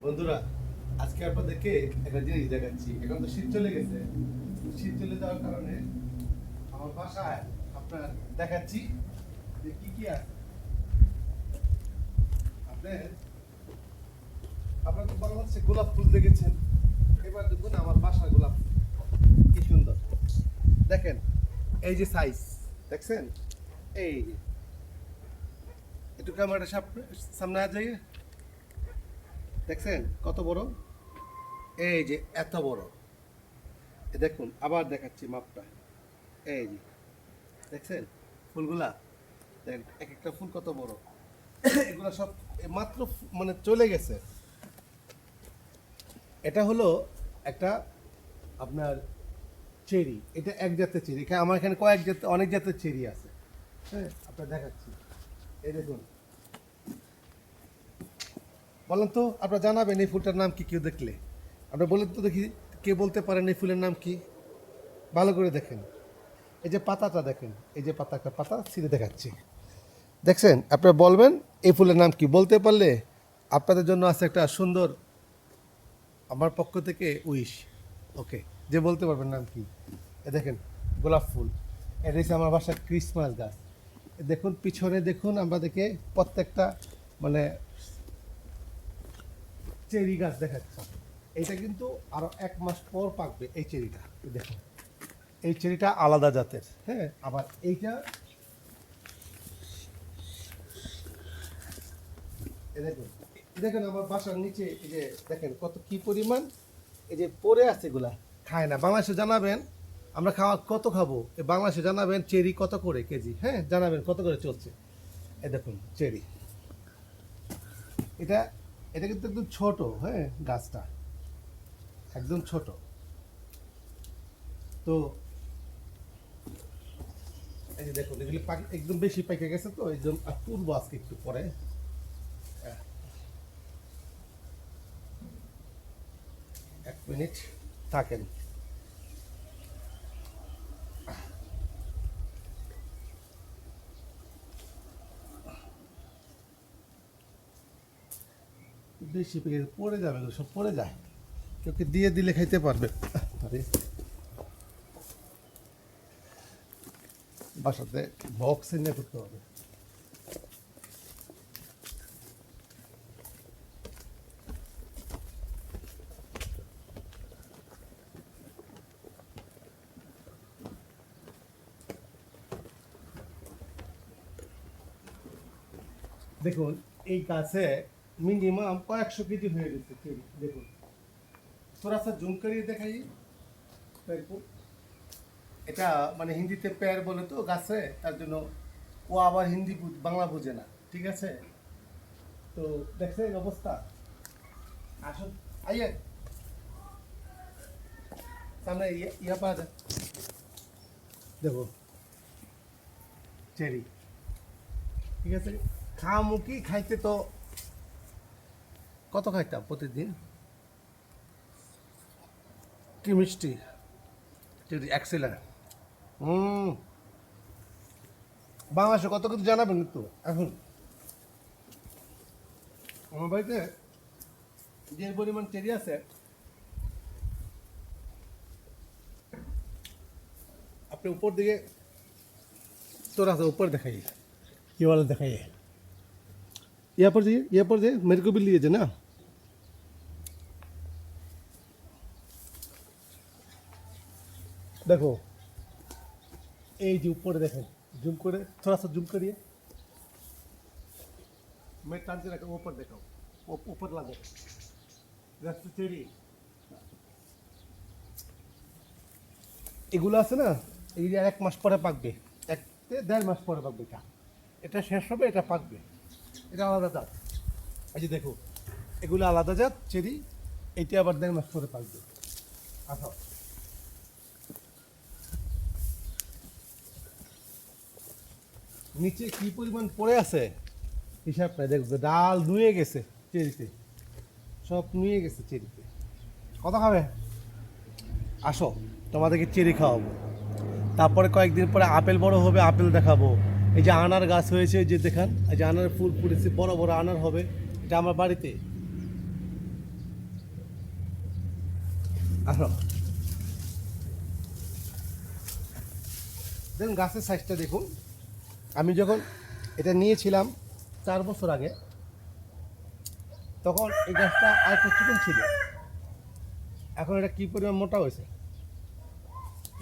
বন্ধুরা, আজকে আপনাদেরকে একটা জিনিস দেখাচ্ছি। এখন তো শীত চলে গেছে। শীত চলে যাওয়ার কারণে আমার বাসায় আপনার দেখাচ্ছি যে কি কি আছে। আপনার আপনার তো বাংলাদেশে গোলাপ ফুল দেখেছেন, এবার দেখুন আমার বাসার গোলাপ ফুল কি সুন্দর। দেখেন এই যে সাইজ দেখছেন, এই যে একটু ক্যামেরাটা সামনে আ যায়, দেখছেন কত বড়, এই যে এত বড়। দেখুন আবার দেখাচ্ছি মাপটা, এই যে দেখছেন ফুলগুলা, দেখেন এক একটা ফুল কত বড়। এগুলা সব মাত্র মানে চলে গেছে। এটা হলো একটা আপনার চেরি, এটা এক জাতের চেরি। আমার এখানে কয়েক জাতের, অনেক জাতের চেরি আছে। হ্যাঁ, আপনার দেখাচ্ছি, এই দেখুন। বলেন তো, আপনারা জানাবেন এই ফুলটার নাম কি? কেউ দেখলে আপনারা বলেন তো দেখি, কে বলতে পারেন এই ফুলের নাম কি? ভালো করে দেখেন, এই যে পাতাটা দেখেন, এই যে পাতা, একটা পাতা ছিঁড়ে দেখাচ্ছি, দেখছেন? আপনারা বলবেন এই ফুলের নাম কি। বলতে পারলে আপনাদের জন্য আছে একটা সুন্দর আমার পক্ষ থেকে উইশ। ওকে, যে বলতে পারবেন নাম কি। এ দেখেন গোলাপ ফুল, এটা হচ্ছে আমার বাসার ক্রিসমাস গাছ। দেখুন পিছনে দেখুন, আমরা দেখে প্রত্যেকটা মানে চেরি গাছ দেখাচ্ছে। এইটা কিন্তু আরো 1 মাস পর পাকবে এই চেরিটা। দেখুন এই চেরিটা আলাদা জাতের। হ্যাঁ, আবার এইটা দেখুন, দেখেন আমার বাসার নিচে এই যে দেখেন কত কি পরিমাণ এই যে পড়ে আছে, এগুলা খায় না। বাংলাদেশে জানাবেন আমরা খাওয়া কত খাবো, এই বাংলাদেশে জানাবেন চেরি কত করে কেজি। হ্যাঁ, জানাবেন কত করে চলছে। এই দেখুন চেরি, এটা এটা কিন্তু একদম ছোট। হ্যাঁ, গাছটা একদম ছোট। তো এই যে দেখুন এগুলি একদম বেশি পেকে গেছে, তো এই জন্য আর তুলবো আজকে একটু পরে। 1 মিনিট থাকেন। বেশি পেকে পড়ে যাবে, এগুলো সব পড়ে যায়। কেউকে দিয়ে দিলে খাইতে পারবে। আরে বাসাতে বক্স এনে করতে হবে। দেখুন এই গাছে মিনিমাম কয়েকশো কেজি হয়ে গেছে চেরি। দেখুন থোড়া সা জুম করিয়ে দেখাই। এটা মানে হিন্দিতে পেয়ার বলে তো গাছে, তার জন্য ও আবার হিন্দি বাংলা বুঝে না, ঠিক আছে? তো দেখছেন অবস্থা। আসুন আইয়ে সামনে ইয়া পাওয়া যায়। দেখো চেরি, ঠিক আছে? খামুকি খাইতে তো কত খাইতাম প্রতিদিন, কি মিষ্টি চেরি, এক্সেলেন্ট। বাংলাদেশে কত কিছু জানাবেন কিন্তু। এখন আমার বাড়িতে যে পরিমাণ চেরি আছে, আপনি উপর দিকে थोड़ा सा ऊपर दिखाइए, ये वाला दिखाइए। यहाँ पर जाइए, यहाँ पर जाइए, मेरे को भी लीजिए ना। देखो এই যে উপরে দেখেন, জুম করে थोड़ा सा जूम करिए। मैं टान के रखा, ऊपर देखाओ, ऊपर ला देखो রাস্তা চেরি। এগুলো আছে না, এই 1 মাস পরে পাকবে, 1 থেকে 1.5 মাস পরে পাকবে। এটা শেষ হবে, এটা পাকবে, এটা আলাদা জাত। এই যে দেখো এগুলো আলাদা জাত চেরি, এইটা আবার 1.5 মাস পরে পাকবে। আসো নিচে কি পরিমাণ পড়ে আছে হিসাব নাই, দেখবে ডাল নুয়ে গেছে চেরিতে, সব নুয়ে গেছে চেরিতে। কত খাবে? আসো তোমাদেরকে চেরি খাওয়াবো। তারপরে কয়েকদিন পরে আপেল বড় হবে, আপেল দেখাবো। এই যে আনার গাছ হয়েছে, যে দেখান এই যে আনার ফুল ফুটেছে, বড় বড় আনার হবে। এটা আমার বাড়িতে আসো, দেখুন গাছের সাইজটা দেখুন। আমি যখন এটা নিয়েছিলাম 4 বছর আগে, তখন এই গাছটা আর একটু চিকন ছিল, এখন এটা কি পরিমাণ মোটা হয়েছে,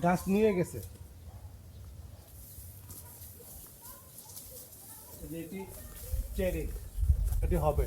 গাছ নিয়ে গেছে। এই যে এটি চেরি, এটি হবে।